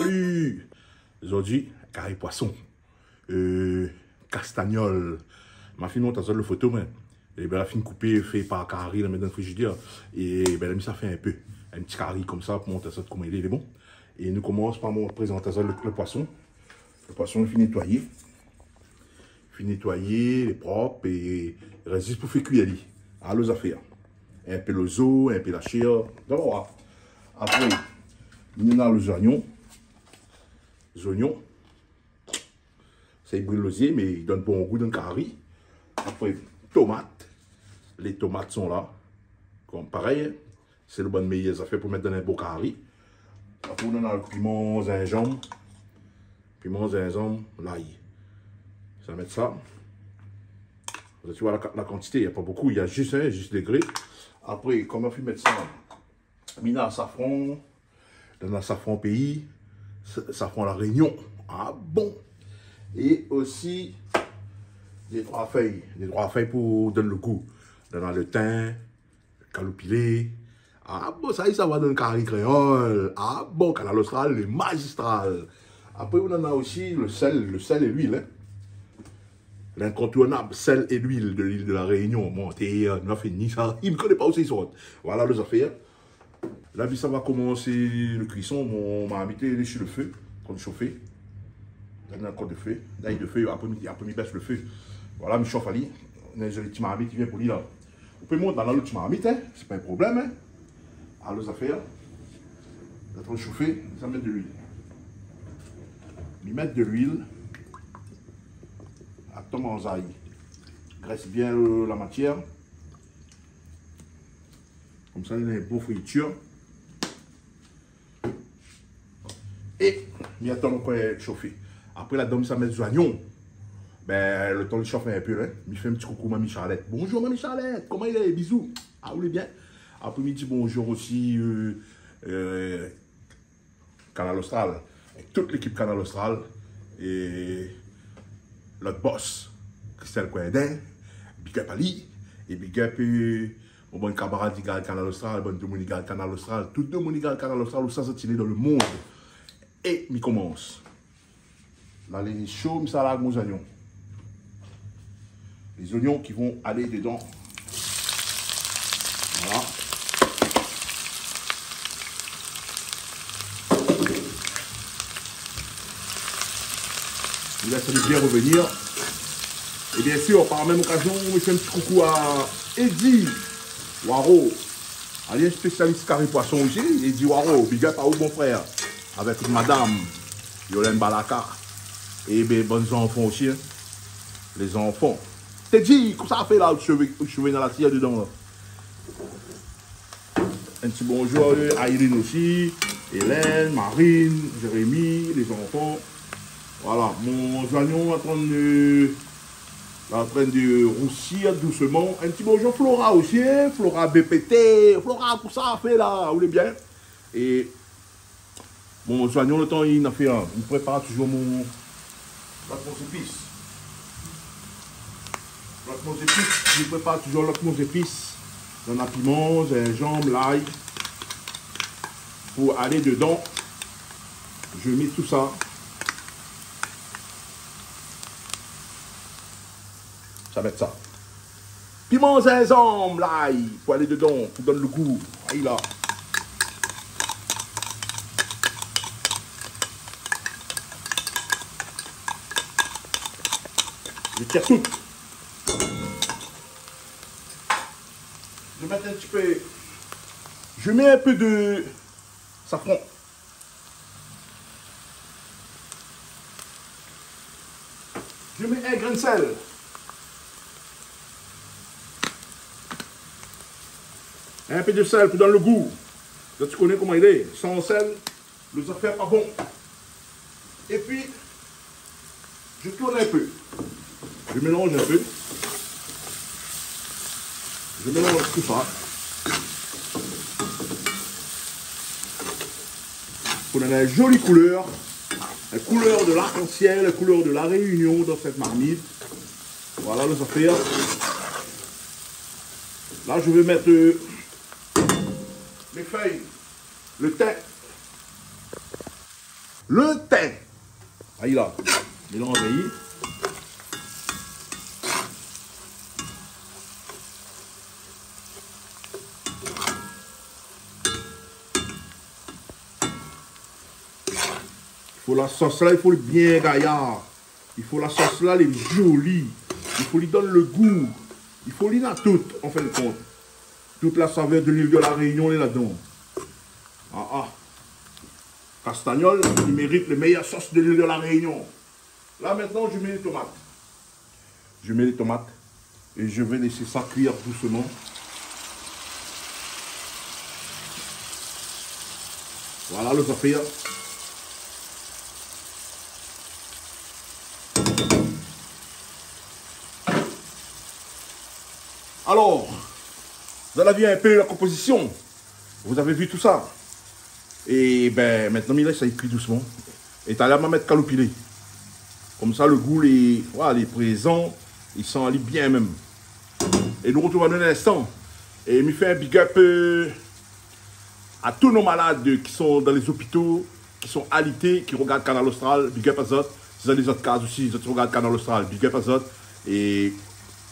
Salut! Aujourd'hui, carré poisson. Castagnole. Ma fille monte à le photo, mais la fine coupée fait par carré, la met dans le frigidaire. Et ben, la mis ça fait un peu. Un petit carré comme ça pour montrer ça comment il est bon. Et nous commençons par présenter le poisson. Le poisson, il fait nettoyer. Il fait nettoyer, il est propre et il reste juste pour faire cuire. À l'os affaires. Un peu le os, un peu la chair. D'abord, après, il y a les oignons. Les oignons, ça brûle l'osier, mais il donne bon goût dans le carré. Après, tomates. Les tomates sont là. Comme pareil, c'est le bon meilleur ça fait pour mettre dans un beau carré. Après, on a le piment, gingembre. Piment, gingembre, l'ail. Ça va mettre ça. Tu vois la quantité, il n'y a pas beaucoup, il y a juste degré. Après, comment on mettre ça? Mina safran, dans le safran pays, safran la Réunion. Ah bon! Et aussi des trois feuilles pour donner le goût. Dans le thym, le caloupilé. Ah bon, ça va dans le carré créole. Ah bon, canal austral, le magistral. Après, on en a aussi le sel et l'huile. Hein. L'incontournable sel et l'huile de l'île de la Réunion. Bon, on a fait ni ça. Il ne connaît pas aussi ça. Voilà les affaires. Là, ça va commencer le cuisson. On m'a habité sur le feu, quand il chauffait. Dans un corps de feu. D'ail de feu, après, il baisse le feu. Voilà, je chauffe à lui. On a les petits marmites qui viennent pour lui là. On peut monter dans l'autre marmite, hein. C'est pas un problème. Hein. Alors, les affaires. D'être chauffé, ça met de l'huile. Lui mettre de l'huile. Tombe en zaï. Graisse bien la matière. Comme ça, il y a une bonne friture. Et il attend qu'on est chauffé. Après, la dame, ça met des oignons. Ben, le temps de chauffer un peu. Hein. Il fait un petit coucou, Mamie Charlotte. Bonjour, Mamie Charlotte. Comment il est? Bisous. Ah, vous allez bien? Après, il dit bonjour aussi, Canal Austral. Avec toute l'équipe Canal Austral. Et notre boss, Christelle Coindin, big up Ali, et big up au bon camarade du Canal Austral, bon Dominique Canal Austral, tout Dominique Canal Austral, où ça s'est dans le monde. Et il commence. Là, les chauds, ça là, mes oignons. Les oignons qui vont aller dedans. Voilà. Je laisse bien revenir. Et bien sûr, par la même occasion, je fais un petit coucou à Eddie Waro, un spécialiste carré poisson aussi. Eddie Waro, big up à vous, mon frère, avec madame Yolène Balaka. Et bien, bonnes enfants aussi, hein. Les enfants. T'es dit, comment ça fait là, où je suis dans la tire dedans là. Un petit bonjour à Irine aussi, Hélène, Marine, Jérémy, les enfants. Voilà, mon oignon en train de roussir doucement. Un petit bonjour Flora aussi, Flora BPT, Flora, tout ça fait là, vous voulez bien. Et mon oignon, le temps il a fait un. Il prépare toujours mon épice. Je prépare toujours l'autre épice. Dans la piment, gingembre, l'ail. Pour aller dedans, je mets tout ça. Ça va être ça. Piment, gingembre, l'ail, pour aller dedans, pour donner le goût. Aïe là. Je tire tout. Je mets un petit peu. Je mets un peu de safran. Je mets un grain de sel. Un peu de sel pour donner le goût. Là, tu connais comment il est. Sans sel, les affaires pas bon. Et puis, je tourne un peu. Je mélange un peu. Je mélange tout ça. Pour donner une jolie couleur. La couleur de l'arc-en-ciel, la couleur de la Réunion dans cette marmite. Voilà les affaires. Là, je vais mettre les feuilles, le thym. Le thym. Aïe là. Mélangez. Il faut la sauce là, il faut le bien gaillard. Il faut la sauce là, elle est jolie. Il faut lui donner le goût. Il faut lui donner tout, en fin de compte. Toute la saveur de l'île de la Réunion est là-dedans. Ah ah. Castagnol, il mérite le meilleur sauce de l'île de la Réunion. Là maintenant, je mets les tomates. Je mets les tomates. Et je vais laisser ça cuire doucement. Voilà le affaire. Alors, vous avez vu un peu la composition. Vous avez vu tout ça. Et ben maintenant, il laisse ça cuit doucement. Et t'as l'air à mettre calopilé. Comme ça, le goût, voilà, les présents, ils sont allés bien même. Et nous retrouvons dans un instant. Et il me fait un big up à tous nos malades qui sont dans les hôpitaux, qui sont alités, qui regardent Canal Austral. Big up à Zot. Si vous avez des autres cases aussi, ils regardent Canal Austral. Big up à Zot. Et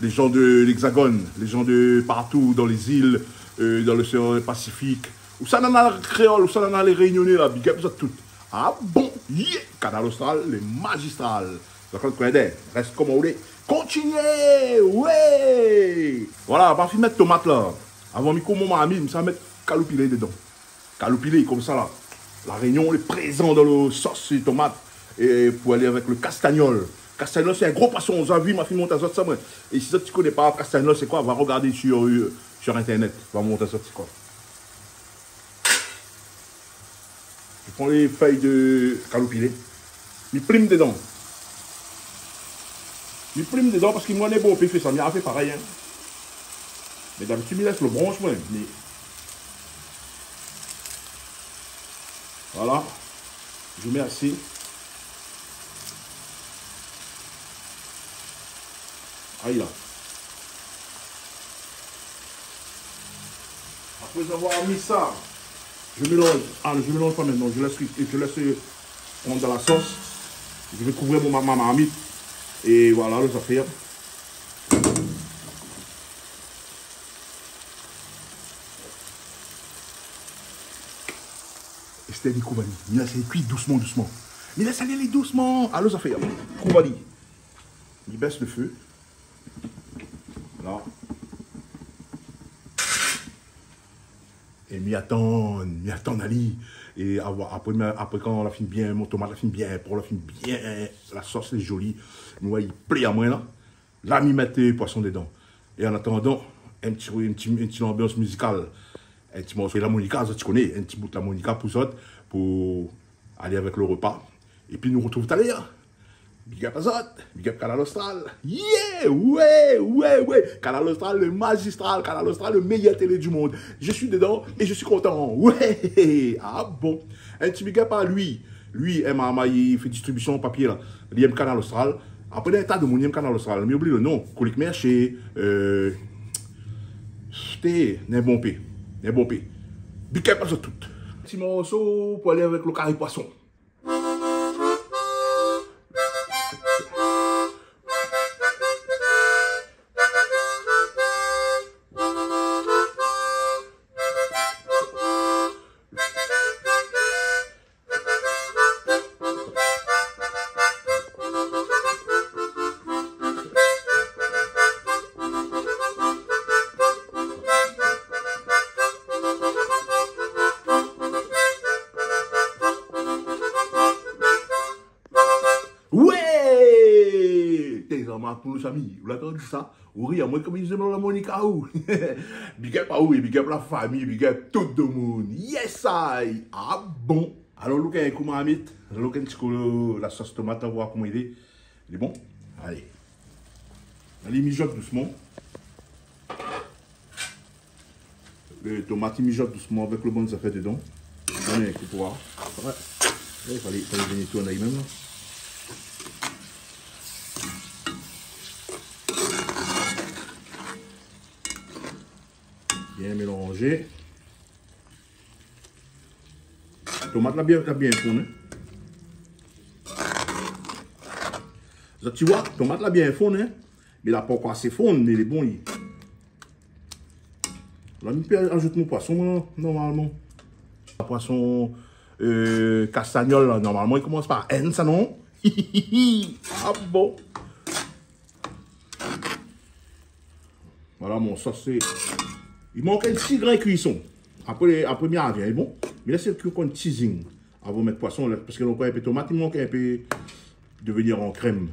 les gens de l'Hexagone, les gens de partout, dans les îles, dans l'océan Pacifique. Où ça n'en a les créoles, où ça n'en a les réunionnais, là, big up, ça tout. Ah bon, yeah, Canal Austral, les magistrales. Donc, on connaît, reste comme on voulait. Continuez, ouais. Voilà, on va mettre tomate là. Avant de mettre mon ami, ça va mettre calopilé dedans. Calopilé, comme ça là. La Réunion est présente dans le sauce et tomate. Et pour aller avec le castagnol. Castagnol, c'est un gros poisson. Vous avez vu ma fille monter à ça. Et si tu ne connais pas castagnol, c'est quoi? Va regarder sur Internet. Va monter à ça, c'est quoi? Je prends les feuilles de calopilé. Je prime dedans. Je prime dedans parce que moi, les bons fait ça. Il fait pareil. Hein. Mais d'habitude, il laisse le bronche, moi. Mais... Voilà. Je mets assez. Aïe là. Après avoir mis ça, je mélange. Ah, je mélange pas maintenant. Je laisse prendre dans la sauce. Je vais couvrir mon marmite. Et voilà les affaires. Et c'était dit Koubani. Il laisse cuire doucement, doucement. Il laisse aller doucement. À les affaires. Koubani. Il baisse le feu. Là. Et m'y attend Ali. Et après quand on la finit bien, mon tomate la finit bien, pour la finit bien, la sauce est jolie. Moi, il plaît à moi là. Là, m'y mettre les poissons dedans. Et en attendant, une petite ambiance musicale. Un petit morceau de l'harmonica, tu connais, un petit bout de l'harmonica pour aller avec le repas. Et puis nous retrouvons tout à l'heure. Big up Azot, big up Canal Austral. Yeah, ouais. Canal Austral, le magistral, Canal Austral, le meilleur télé du monde. Je suis dedans et je suis content. Ouais, ah bon. Un petit big up à lui. Lui, il fait distribution papier là. Il aime Canal Austral. Après, il y a un tas de monde qui aime Canal Austral. Mais oublie le nom. Colique Merché. C'était un bon P. Un bon P. Big up à tout. Petit morceau pour aller avec le carré poisson. Ouais! T'es un pour nos amis. Vous l'avez entendu ça? Oui, à moi, comme ils aiment la Monica ou. Big up à oui, big up la famille, big up tout le monde. Yes, I! Ah bon? Alors, look à comment amit. Look à la sauce tomate, voir comment il est. Il est bon? Allez. Allez, mijote doucement. Le tomate, il mijote doucement avec le bon ça fait dedans. On est pour voir. Ouais. Il fallait venir tourner même. Bien mélangé. Tomate là bien tourné. Tu vois, tomate là bien fondue, hein? Mais là pas encore assez fondue, mais il est bon. Là, je peux ajouter mon poisson, normalement. Le poisson castagnol, là, normalement, il commence par N, ça non? Ah bon? Voilà, mon sauce, c'est... Il manque un petit grain de cuisson. Après, bien, il est bon. Mais là, c'est que qu'on teasing avant de mettre poisson, là, parce que l'on a un peu de tomate, il manque un peu de venir en crème.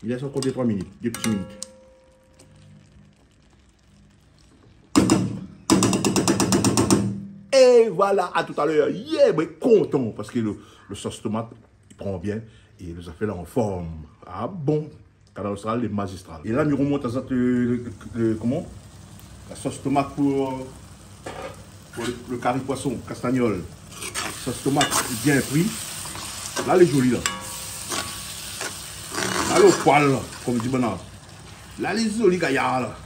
Il laisse encore 2-3 minutes, 2 petites minutes. Et voilà, à tout à l'heure. Yeah, mais content, parce que le sauce tomate, il prend bien, et il nous a fait là en forme. Ah bon, Canal Austral, les magistrales. Et là, nous remontons à ça, comment? La sauce tomate pour le curry poisson, castagnol. Sauce tomate bien pris. Là, elle est jolie, là. Là, le poil, là, comme dit Bernard. Là, les jolis gaillards, là.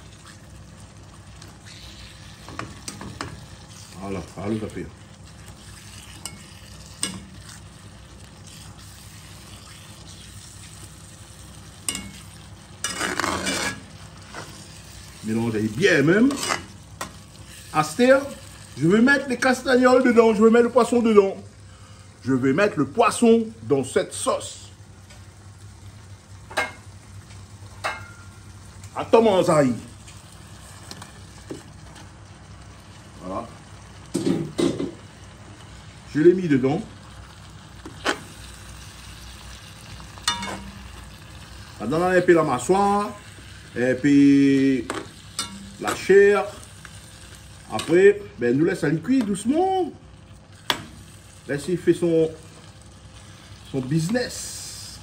Voilà, allez, ça fait. Mélangez bien même. Aster, je vais mettre les castagnols dedans, je vais mettre le poisson dedans. Je vais mettre le poisson dans cette sauce. Attends, mon zaï. Voilà. Je l'ai mis dedans. Maintenant, on a un peu la massoire. Et puis la chair. Après, ben, nous laisse aller cuire doucement. Laisse il fait son business.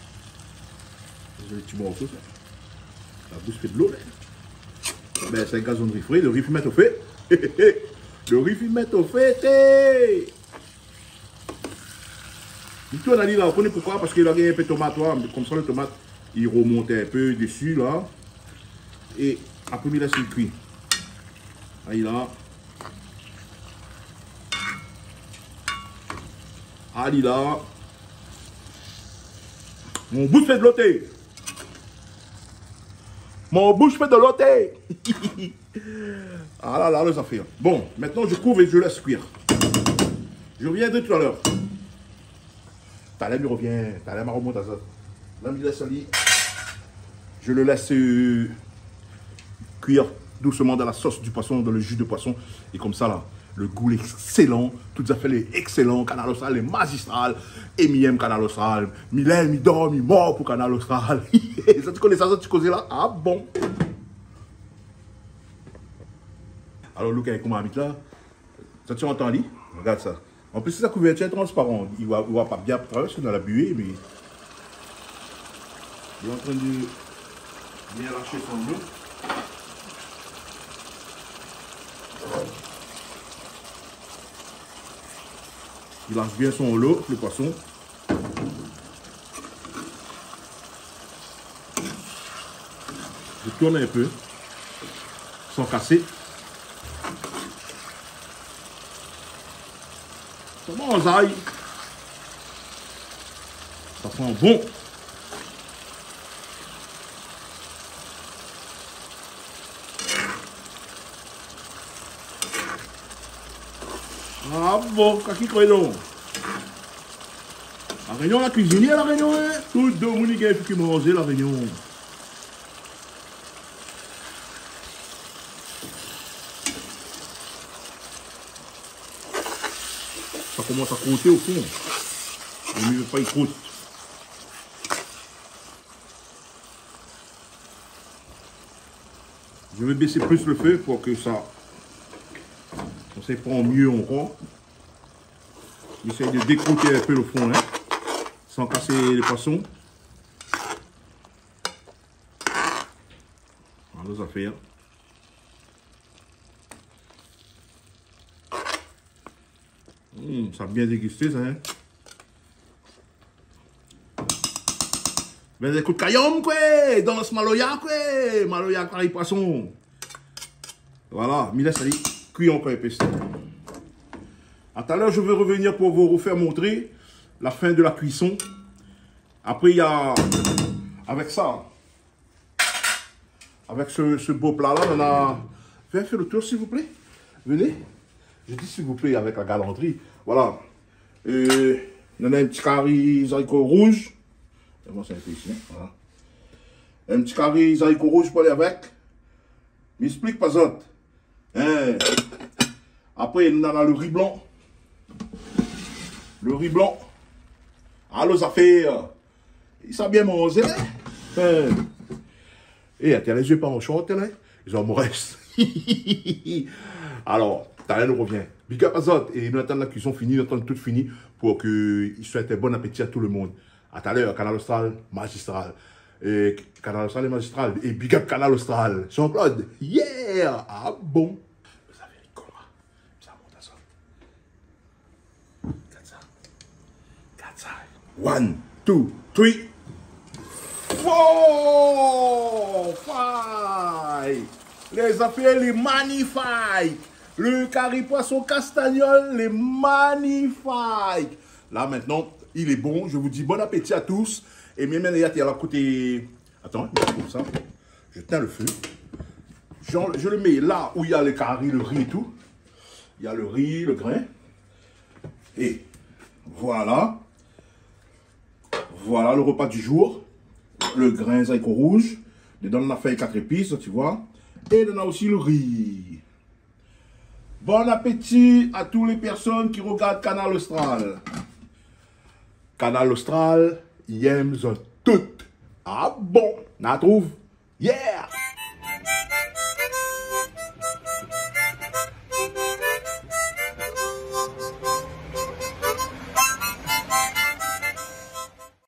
Désolé, tu vois tout ça. La bouche fait de l'eau. Ben, c'est un gazon de riz frais. Le riz met au fait. Le riz met au fait. Du tout, on a dit là, on connaît pourquoi? Parce qu'il a gagné un peu de tomate. Comme ça, le tomate, il remontait un peu dessus là. Et après, il laisse le cuire. Là, il a. Allez là. Mon bouche fait de l'ôté. Mon bouche fait de l'ôté. Ah là, ça fait. Bon, maintenant je couvre et je laisse cuire. Je reviendrai tout à l'heure. Talem il revient. Talem remonte à ça. Là, il laisse aller. Je le laisse cuire doucement dans la sauce du poisson, dans le jus de poisson. Et comme ça, là, le goût est excellent. Tout à fait est excellent. Canal Austral est magistral. Et m'aime Canal Austral. M'aime, il dort, il mort pour Canal Austral. Ça, tu connais ça, tu connais là? Ah bon? Alors, look avec comment habite là. Ça, tu entends, lui? Regarde ça. En plus, sa couverture est transparente. Il ne va pas bien traverser dans la buée, mais il est en train de bien lâcher son eau. Il lâche bien son lot, le poisson. Je tourne un peu, sans casser. Ça mange aïe. Ça sent bon. Ah bon, qu'est-ce qu'il y a là? La réunion, la cuisinière, la réunion, hein? Tout le monde qui a fait manger la réunion. Ça commence à croûter au fond. On ne veut pas y croûte. Je vais baisser plus le feu pour que ça se prend mieux encore. J'essaie de décroûter un peu le fond, hein, sans casser les poissons. Voilà, ça fait. Ça a bien dégusté, ça. Hein? Mais écoute, caillom, quoi, dans ce maloya, quoi, maloya, curry poisson. Voilà, mais là, ça dit, cuit encore un peu. À tout à l'heure, je vais revenir pour vous refaire montrer la fin de la cuisson. Après, il y a, avec ça, avec ce beau plat-là, on a... Viens faire le tour, s'il vous plaît. Venez. Je dis s'il vous plaît, avec la galanterie. Voilà. Et on a un petit curry haricots rouges. Moi, c'est un peu ici. Voilà. Un petit curry haricots rouges pour aller avec. M'explique pas autre. Hein? Après, on a le riz blanc. Le riz blanc. Alors, ça fait... il s'est bien mangé. Hein? Et tu as les yeux pas en short, là. Ils ont mon reste. Alors, Talent nous revient. Big up Azot. Et nous attendons la cuisson finie, nous attendons tout fini pour qu'il souhaite un bon appétit à tout le monde. À tout à l'heure, Canal Austral, magistral. Et Canal Austral et magistral. Et big up Canal Austral. Jean-Claude. Yeah! Ah bon? Vous avez les colas. Ça monte à ça. Regarde ça. Regarde ça. 1, 2, 3. 4, 5. Les affaires, les magnifiques. Le curry poisson castagnol, les magnifiques. Là, maintenant, il est bon. Je vous dis bon appétit à tous. Et même il y a la côté... Attends, je trouve ça. Je tiens le feu. Je le mets là où il y a le curry, le riz et tout. Il y a le riz, le grain. Et voilà. Voilà le repas du jour. Le grain haricots rouge. Dedans, on a fait 4 épices, tu vois. Et on a aussi le riz. Bon appétit à toutes les personnes qui regardent Canal Austral. Canal Austral, ils aiment tout. Ah bon, on trouve? Yeah!